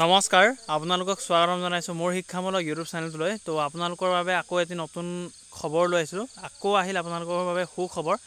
নমস্কাৰ আপোনালোকক স্বাগতম জনাইছো মোৰ শিক্ষামূলক ইউটিউব চেনেলটোলৈ তো আপোনালোকৰ বাবে আকৌ এটি নতুন খবৰ লৈ আহিছো আকৌ আহিল আপোনালোকৰ বাবে সুখবৰ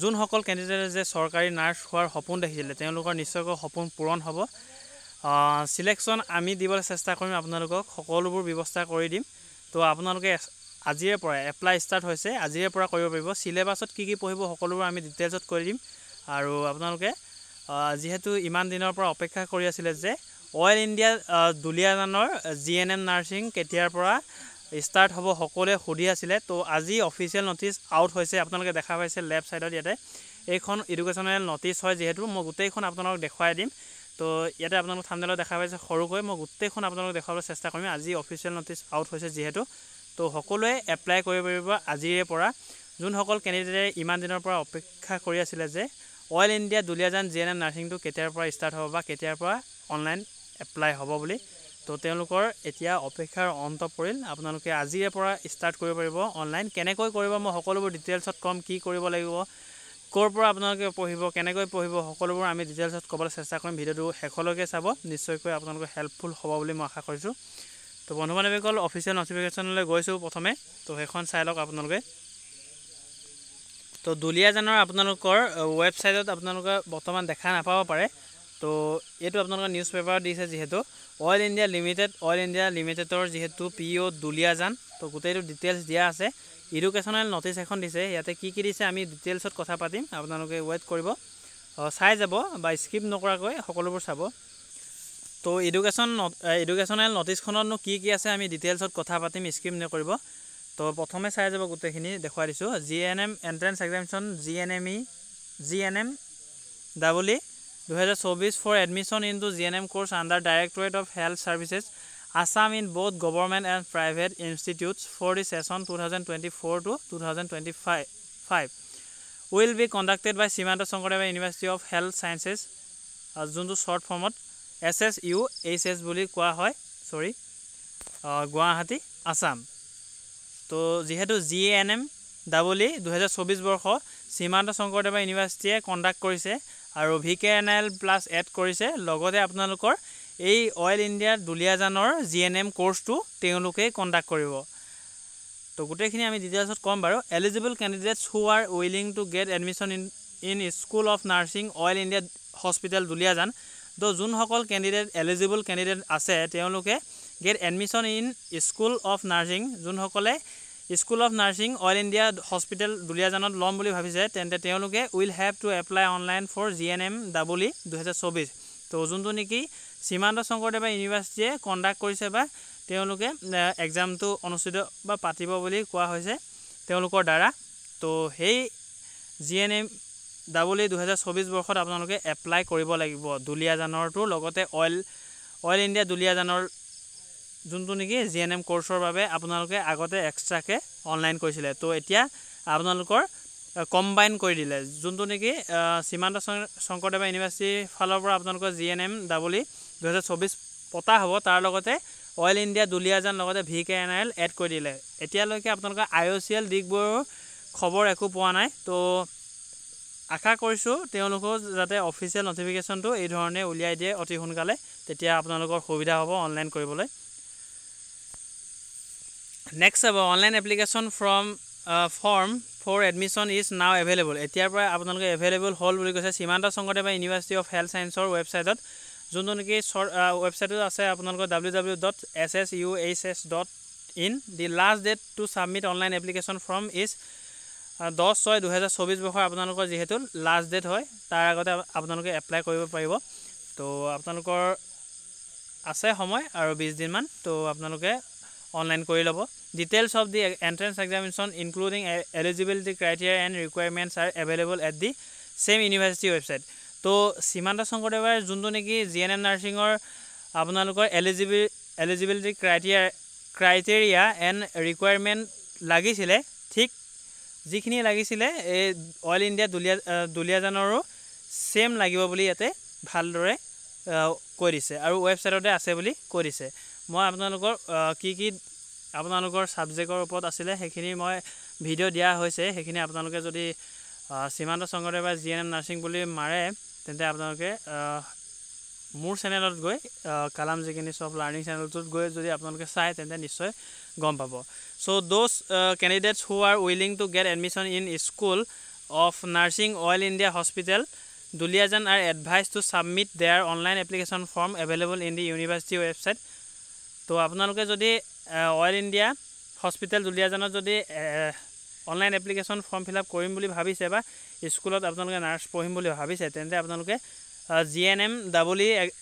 যোনসকল ক্যান্ডিডেটে যে চৰকাৰী নাৰ্ছ হোৱাৰ সপোন দেখিছিলে তেওঁলোকৰ নিশ্চয়কৈ সপোন পূৰণ হ'ব সিলেকশ্যন আমি দিবলৈ চেষ্টা কৰিম আপোনালোকক সকলোবোৰ ব্যৱস্থা কৰি দিম তো আপোনালোকে আজিৰে পৰা এপ্লাই ষ্টাৰ্ট হৈছে আজিৰে পৰা কৰিব পাৰিব সিলেবাছত কি পঢ়িব সকলোবোৰ আমি ডিটেইলছত কৰি দিম আৰু আপোনালোকে যেহেতু ইমান দিনৰ পৰা অপেক্ষা কৰি আছিল যে অল ইণ্ডিয়া দুলিয়াজানৰ জিএনএম নাৰ্ছিং কেতিয়াৰ পৰা ষ্টাৰ্ট হ'ব সকলোৱে সুধি আছিলে তো আজি অফিচিয়েল নটিচ আউট হৈছে আপোনালোকে দেখা পাইছে লেফট সাইডত ইয়াতে এইখন এডুকেশ্যনেল নটিচ হয় যেহেতু মই গোটেইখন আপোনালোকক দেখুৱাই দিম তো ইয়াতে আপোনালোক থাম্বনেলত দেখা পাইছে সৰুকৈ মই গোটেইখন আপোনালোকক দেখাবলৈ চেষ্টা কৰিম আজি অফিচিয়েল নটিচ আউট হৈছে যেহেতু তো সকলোৱে এপ্লাই কৰিব পাৰিব আজিৰে পৰা যোনসকল ক্যান্ডিডেটে ইমান দিনৰ পৰা অপেক্ষা কৰি আছিলে যে অল ইণ্ডিয়া দুলিয়াজান জিএনএম নাৰ্ছিংটো কেতিয়াৰ পৰা ষ্টাৰ্ট হ'ব বা কেতিয়াৰ পৰা অনলাইন এপ্লাই হ'ব বুলি তো তেওঁলোকৰ এতিয়া অপেক্ষাৰ অন্ত পৰিল আপোনালোকে আজিৰে পৰা ষ্টাৰ্ট কৰিব পাৰিব অনলাইন কেনেকৈ কৰিব মই সকলোবোৰ ডিটেইলছত কম কি কৰিব লাগিব ক'ৰ পৰা আপোনালোকে পঢ়িব কেনেকৈ পঢ়িব সকলোবোৰ আমি ডিটেইলছত ক'বলৈ চেষ্টা কৰিম ভিডিঅ'টো শেষলৈকে চাব নিশ্চয়কৈ আপোনালোকৰ হেল্পফুল হ'ব বুলি মই আশা কৰিছোঁ তো বন্ধু বান্ধৱীসকল অফিচিয়েল নটিফিকেশ্যনলৈ গৈছোঁ প্ৰথমে তো সেইখন চাই লওক আপোনালোকে তো দুলিয়াজানৰ আপোনালোকৰ ৱেবছাইটত আপোনালোকে বৰ্তমান দেখা নাপাব পাৰে তো এইটো আপোনালোকৰ নিউজ পেপাৰত দিছে যেহেতু অল ইণ্ডিয়া লিমিটেডৰ যেহেতু পিঅ দুলিয়াজান তো গোটেইটো ডিটেইলছ দিয়া আছে এডুকেশ্যনেল নটিচ এখন দিছে ইয়াতে কি দিছে আমি ডিটেইলছত কথা পাতিম আপোনালোকে ৱেইট কৰিব চাই যাব বা স্কিপ নকৰাকৈ সকলোবোৰ চাব তো এডুকেশ্যনেল নটিচখনতনো কি আছে আমি ডিটেইলছত কথা পাতিম স্কিপ নকৰিব তো প্ৰথমে চাই যাব গোটেইখিনি দেখুৱাই দিছোঁ জিএনএম এন্ট্ৰেন্স এক্সামিনেশ্যন জিএনএম ডাবলি 2024 for admission into GNM course under Directorate of Health Services, Assam in both government and private institutes for the session 2024 to 2025 will be conducted by Simanta Sankaradeva University of Health Sciences, যোনটো short formত SSUHS বুলি কোৱা হয় গুৱাহাটী আসাম তো যেহেতু GNM ডাবলি 2024 বৰ্ষ সীমান্ত Sankardeva ইউনিভাৰ্চিটিয়ে conduct কৰিছে আৰু ভিকেএনএল প্লাস এড কৰিছে লগতে আপোনালোকৰ এই অইল ইণ্ডিয়া দুলিয়াজানৰ জিএনএম কোৰ্সটো তেওঁলোকে কণ্ডাক্ট কৰিব তো গোটেইখিনি আমি ডিটেইলছত কম বাৰু eligible candidates who are willing to get admission in school of nursing oil India hospital Duliajan তো যোনসকল ক্যান্ডিডেট এলিজিবল ক্যান্ডিডেট আছে তেওঁলোকে get admission in school of nursing যোনসকলে school of nursing oil India hospital দুলিয়াজানত ল'ম বুলি ভাবিছে তেন্তে তেওঁলোকে will have to apply online for GNM ডাবলি 2024 তো যোনটো নেকি সীমান্ত শংকৰদেৱা ইউনিভাৰ্চিটিয়ে কণ্ডাক্ট কৰিছে বা তেওঁলোকে এক্সামটো অনুষ্ঠিত বা পাতিব বুলি কোৱা হৈছে তেওঁলোকৰ দ্বাৰা তো সেই জিএনএম ডাবলি 2024 বৰ্ষত আপোনালোকে এপ্লাই কৰিব লাগিব দুলিয়াজানৰটো লগতে অইল ইণ্ডিয়া দুলিয়াজানৰ যোনটো নেকি জিএনএম কোৰ্সৰ বাবে আপোনালোকে আগতে এক্সট্ৰাকে অনলাইন কৰিছিলে তো এতিয়া আপোনালোকৰ কম্বাইন কৰি দিলে যোনটো নেকি সীমান্ত শংকৰদেৱা ইউনিভাৰ্চিটিৰ ফালৰ পৰা আপোনালোকৰ জিএনএম ডাবলি 2024 পতা হ'ব তাৰ লগতে অইল ইণ্ডিয়া দুলিয়াজান লগতে ভিকেএনএল এড কৰি দিলে এতিয়ালৈকে আপোনালোকৰ আইঅচিএল দিগবোৰৰ খবৰ একো পোৱা নাই তো আশা কৰিছোঁ তেওঁলোকৰ যাতে অফিচিয়েল নটিফিকেশ্যনটো এই ধৰণে উলিয়াই দিয়ে অতি সোনকালে তেতিয়া আপোনালোকৰ সুবিধা হ'ব অনলাইন কৰিবলৈ Next online application from form for admission is now available. এতিয়াৰ পৰা আপোনালোকে available হল বুলি কৈছে সীমান্ত শংকৰদেৱা ইউনিভাৰ্চিটি অফ হেল্থ সায়েন্সৰ ৱেবছাইটত যোনটো নেকি ৱেবছাইটত আছে আপোনালোকৰ www.ssuhs.in the last date to submit online application form is 10/6/2024 বৰ্ষৰ আপোনালোকৰ যেহেতু লাষ্ট ডেট হয় তাৰ আগতে আপোনালোকে এপ্লাই কৰিব পাৰিব তো আপোনালোকৰ আছে সময় আৰু 20 দিন মান তো আপোনালোকে অনলাইন কৰি ল'ব details of the entrance examination including eligibility criteria and requirements are available at the same university website তো সীমান্ত শংকৰদেৱাৰ যোনটো নেকি জিএনএম নাৰ্ছিঙৰ আপোনালোকৰ eligibility criteria and requirement লাগিছিলে ঠিক যিখিনি লাগিছিলে এই অইল ইণ্ডিয়া দুলিয়াজানৰো সেম লাগিব বুলি ইয়াতে ভালদৰে কৈ দিছে আৰু ৱেবছাইটতে আছে বুলি কৈ দিছে মই আপোনালোকৰ কি আপোনালোকৰ সাবজেক্টৰ ওপৰত আছিলে সেইখিনি মই ভিডিও দিয়া হৈছে সেইখিনি আপোনালোকে যদি সীমান্ত শংকৰদেৱা জিএনএম নাৰ্ছিং বুলি মাৰে তেন্তে আপোনালোকে মোৰ চেনেলত গৈ কালাম জিকিনিছ অফ লাৰ্ণিং চেনেলটোত গৈ যদি আপোনালোকে চায় তেন্তে নিশ্চয় গম পাব। So' those candidates who are willing to get admission in school of nursing oil India hospital Duliajan are advised to submit their online application form available in the university website। তো আপোনালোকে যদি অল ইণ্ডিয়া হস্পিটেল দুলিয়াজানত যদি online application form fill up কৰিম বুলি ভাবিছে বা স্কুলত আপোনালোকে নাৰ্ছ পঢ়িম বুলি ভাবিছে তেন্তে আপোনালোকে GNM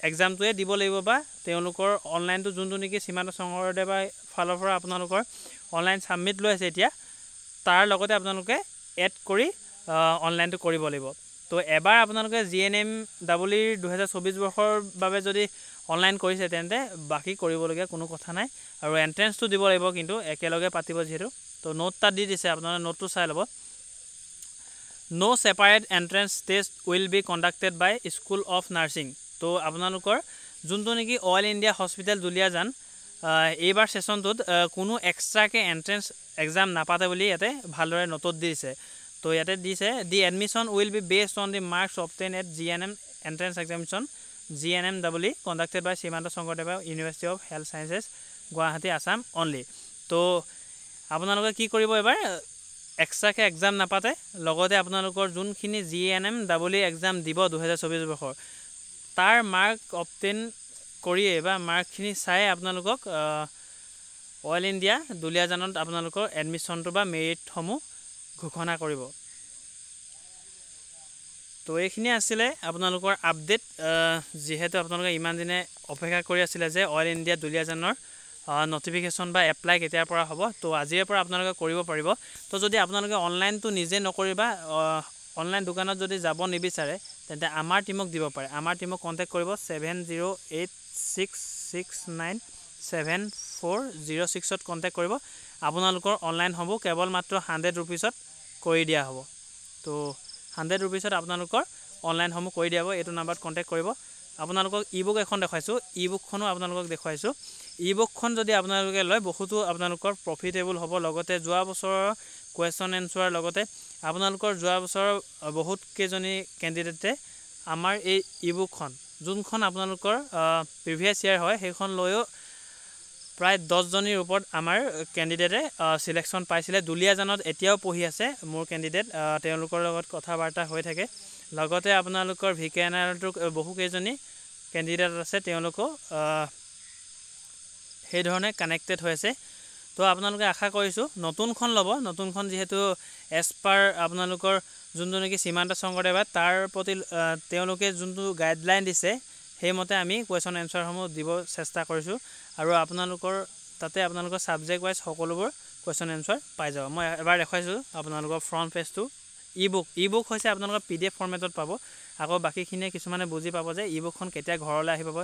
এক্সামটোৱে দিব লাগিব বা তেওঁলোকৰ অনলাইনটো যোনটো নেকি সীমান্ত শংকৰদেৱৰ ফালৰ পৰা আপোনালোকৰ অনলাইন ছাবমিট লৈ আছে এতিয়া তাৰ লগতে আপোনালোকে এড কৰি অনলাইনটো কৰিব লাগিব। তো এবাৰ আপোনালোকে GNM 2024 বৰ্ষৰ বাবে যদি অনলাইন কৰিছে তেন্তে বাকী কৰিবলগীয়া কোনো কথা নাই আৰু এণ্ট্ৰেঞ্চটো দিব লাগিব কিন্তু একেলগে পাতিব যিহেতু। তো নোট তাত দি দিছে আপোনালোকে নোটটো চাই ল'ব। No separate entrance test will be conducted by school of nursing. তো আপোনালোকৰ যোনটো নেকি অল ইণ্ডিয়া হস্পিটেল দুলিয়াজান এইবাৰ ছেশ্যনটোত কোনো এক্সট্ৰাকৈ এণ্ট্ৰেঞ্চ এক্সাম নাপাতে বুলি ইয়াতে ভালদৰে নোটত দিছে। তো ইয়াতে দিছে the admission will be based on the marks obtain at GNM entrance examination GNM conducted by Srimanta Sankardev university of health sciences Guwahati Assam only. তো আপোনালোকে কি কৰিব এবাৰ এক্সট্ৰাকৈ এক্সাম নাপাতে লগতে আপোনালোকৰ যোনখিনি GNM এক্সাম দিব 2024 বৰ্ষৰ তাৰ মাৰ্ক অবটেইন কৰিয়ে বা মাৰ্কখিনি চাই আপোনালোকক অল ইণ্ডিয়া দুলিয়াজানত আপোনালোকৰ এডমিশ্যনটো বা মেৰিটসমূহ ঘোষণা কৰিব। তো এইখিনি আছিলে আপোনালোকৰ আপডেট যিহেতু আপোনালোকে ইমান দিনে অপেক্ষা কৰি আছিলে যে অল ইণ্ডিয়া দুলিয়াজানৰ নটিফিকেশ্যন বা এপ্লাই কেতিয়াৰ পৰা হ'ব। তো আজিৰে পৰা আপোনালোকে কৰিব পাৰিব। তো যদি আপোনালোকে অনলাইনটো নিজে নকৰি বা অনলাইন দোকানত যদি যাব নিবিচাৰে তেন্তে আমাৰ টীমক দিব পাৰে। আমাৰ টীমক কণ্টেক্ট কৰিব 7086697406 কণ্টেক্ট কৰিব। আপোনালোকৰ অনলাইন হ'ব কেৱল মাত্ৰ 100 ৰুপিছত কৰি দিয়া হ'ব। তো 100 ৰুপিছত আপোনালোকৰ অনলাইনসমূহ কৰি দিয়া হ'ব। এইটো নাম্বাৰত কণ্টেক্ট কৰিব। আপোনালোকক ইবুক এখন দেখুৱাইছোঁ, ইবুকখনো আপোনালোকক দেখুৱাইছোঁ। ইবুকখন যদি আপোনালোকে লয় বহুতো আপোনালোকৰ প্ৰফিটেবল হ'ব। লগতে যোৱা বছৰৰ কুৱেশ্যন এনচাৰৰ লগতে আপোনালোকৰ যোৱা বছৰৰ বহুত কেইজনী কেণ্ডিডেটে আমাৰ এই ইবুকখন যোনখন আপোনালোকৰ প্ৰিভিয়াছ ইয়াৰ হয় সেইখন লৈও প্ৰায় 10জনীৰ ওপৰত আমাৰ কেণ্ডিডেটে চিলেকশ্যন পাইছিলে। দুলিয়াজানত এতিয়াও পঢ়ি আছে মোৰ কেণ্ডিডেট, তেওঁলোকৰ লগত কথা বাৰ্তা হৈ থাকে। লগতে আপোনালোকৰ VKNLটো বহুকেইজনী কেণ্ডিডেট আছে, তেওঁলোকো সেইধৰণে কানেক্টেড হৈ আছে। তো আপোনালোকে আশা কৰিছোঁ নতুনখন ল'ব। নতুনখন যিহেতু এজ পাৰ আপোনালোকৰ যোনটো নেকি শ্ৰীমন্ত শংকৰদেৱ তাৰ প্ৰতি তেওঁলোকে যোনটো গাইডলাইন দিছে সেইমতে আমি কুৱেশ্যন এনচাৰসমূহ দিব চেষ্টা কৰিছোঁ আৰু আপোনালোকৰ তাতে আপোনালোকৰ ছাবজেক্ট ৱাইজ সকলোবোৰ কুৱেশ্যন এনচাৰ পাই যাব। মই এবাৰ দেখুৱাইছোঁ আপোনালোকৰ ফ্ৰণ্ট পেজটো। ইবুক হৈছে আপোনালোকৰ PDF ফৰ্মেটত পাব। আকৌ বাকীখিনিয়ে কিছুমানে বুজি পাব যে ইবুকখন কেতিয়া ঘৰলৈ আহি পাব।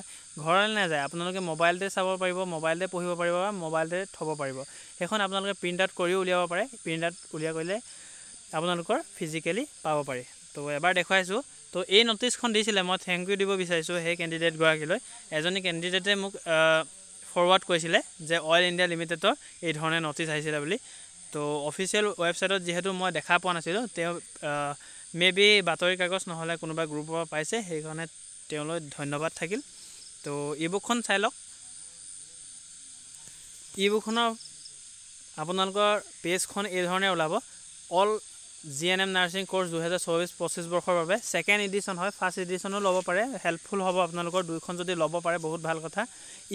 ঘৰলৈ নাযায়, আপোনালোকে মোবাইলতে চাব পাৰিব, মোবাইলতে পঢ়িব পাৰিব বা মোবাইলতে থ'ব পাৰিব। সেইখন আপোনালোকে প্ৰিণ্ট আউট কৰিও উলিয়াব পাৰে। প্ৰিণ্ট আউট উলিয়াই কৰিলে আপোনালোকৰ ফিজিকেলি পাব পাৰি। তো এবাৰ দেখুৱাইছোঁ। তো এই নটিচখন দিছিলে, মই থেংক ইউ দিব বিচাৰিছোঁ সেই কেণ্ডিডেটগৰাকীলৈ। এজনী কেণ্ডিডেটে মোক ফৰৱাৰ্ড কৰিছিলে যে অইল ইণ্ডিয়া লিমিটেডৰ এই ধৰণে নটিচ আহিছিলে বুলি। তো অফিচিয়েল ৱেবছাইটত যিহেতু মই দেখা পোৱা নাছিলোঁ, তেওঁ মেবি বাতৰি কাগজ নহ'লে কোনোবা গ্ৰুপৰ পৰা পাইছে, সেইকাৰণে তেওঁলৈ ধন্যবাদ থাকিল। তো ইবুকখন চাই লওক। ইবুকখনৰ আপোনালোকৰ পেজখন এই ধৰণে ওলাব। অল GNM নাৰ্ছিং কোৰ্চ 2024-25 বৰ্ষৰ বাবে ছেকেণ্ড এডিশ্যন হয়, ফাৰ্ষ্ট এডিশ্যনো ল'ব পাৰে। হেল্পফুল হ'ব আপোনালোকৰ দুইখন যদি ল'ব পাৰে, বহুত ভাল কথা।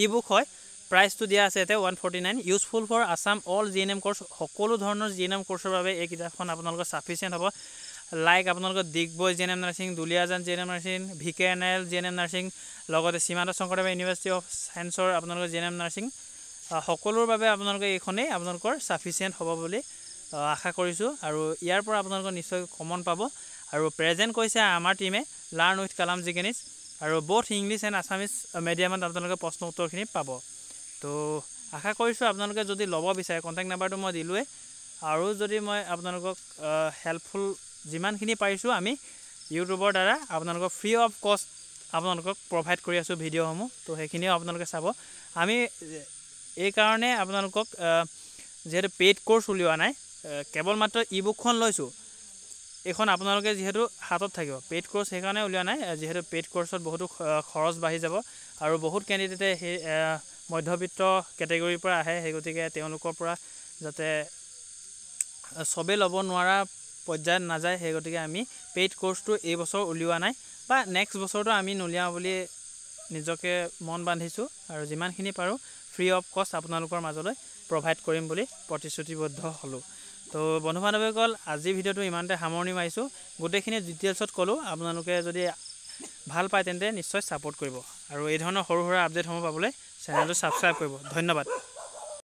ইবুক হয়, প্ৰাইচটো দিয়া আছে ইয়াতে 149। Useful for Assam all GNM course, সকলো ধৰণৰ GNM কোৰ্চৰ বাবে এই কিতাপখন আপোনালোকৰ ছাফিচিয়েণ্ট হ'ব। লাইক আপোনালোকৰ Digboi GNM nursing, Duliajan GNM nursing, VKNL GNM nursing, লগতে শ্ৰীমন্ত শংকৰদেৱ ইউনিভাৰ্চিটি অফ ছায়েন্সৰ আপোনালোকৰ GNM নাৰ্ছিং, সকলোৰ বাবে আপোনালোকে এইখনেই আপোনালোকৰ ছাফিচিয়েণ্ট হ'ব বুলি আশা কৰিছোঁ। আৰু ইয়াৰ পৰা আপোনালোকৰ নিশ্চয় কমন পাব। আৰু প্ৰেজেণ্ট কৰিছে আমাৰ টীমে লাৰ্ণ উইথ কালাম জিকিনিছ, আৰু বথ ইংলিছ এণ্ড আছামিজ মিডিয়ামত আপোনালোকে প্ৰশ্ন উত্তৰখিনি পাব। তো আশা কৰিছোঁ আপোনালোকে যদি ল'ব বিচাৰে, কণ্টেক্ট নাম্বাৰটো মই দিলোঁৱেই। আৰু যদি মই আপোনালোকক হেল্পফুল যিমানখিনি পাৰিছোঁ আমি ইউটিউবৰ দ্বাৰা আপোনালোকক ফ্ৰী অফ কষ্ট আপোনালোকক প্ৰভাইড কৰি আছোঁ ভিডিঅ'সমূহ। তো সেইখিনিও আপোনালোকে চাব। আমি এইকাৰণে আপোনালোকক যিহেতু পেইড কোৰ্চ উলিওৱা নাই, কেৱল মাত্ৰ ইবুকখন লৈছোঁ। এইখন আপোনালোকে যিহেতু হাতত থাকিব পেইড কোৰ্চ সেইকাৰণে উলিওৱা নাই যিহেতু পেইড কোৰ্চত বহুতো খৰচ বাঢ়ি যাব আৰু বহুত কেণ্ডিডেটে সেই মধ্যবিত্ত কেটেগৰীৰ পৰা আহে সেই গতিকে তেওঁলোকৰ পৰা যাতে চবেই ল'ব নোৱাৰা পৰ্যায়ত নাযায় সেই গতিকে আমি পেইড কোৰ্চটো এই বছৰ উলিওৱা নাই বা নেক্সট বছৰটো আমি নুলিয়াওঁ বুলি নিজকে মন বান্ধিছোঁ আৰু যিমানখিনি পাৰোঁ ফ্ৰী অফ কষ্ট আপোনালোকৰ মাজলৈ প্ৰভাইড কৰিম বুলি প্ৰতিশ্ৰুতিবদ্ধ হ'লোঁ। তো বন্ধু বান্ধৱীসকল আজিৰ ভিডিঅ'টো ইমানতে সামৰণি মাৰিছোঁ। গোটেইখিনি ডিটেইলছত ক'লোঁ, আপোনালোকে যদি ভাল পায় তেন্তে নিশ্চয় ছাপোৰ্ট কৰিব আৰু এই ধৰণৰ সৰু সুৰা আপডেটসমূহ পাবলৈ চেনেলটো ছাবস্ক্ৰাইব কৰিব। ধন্যবাদ।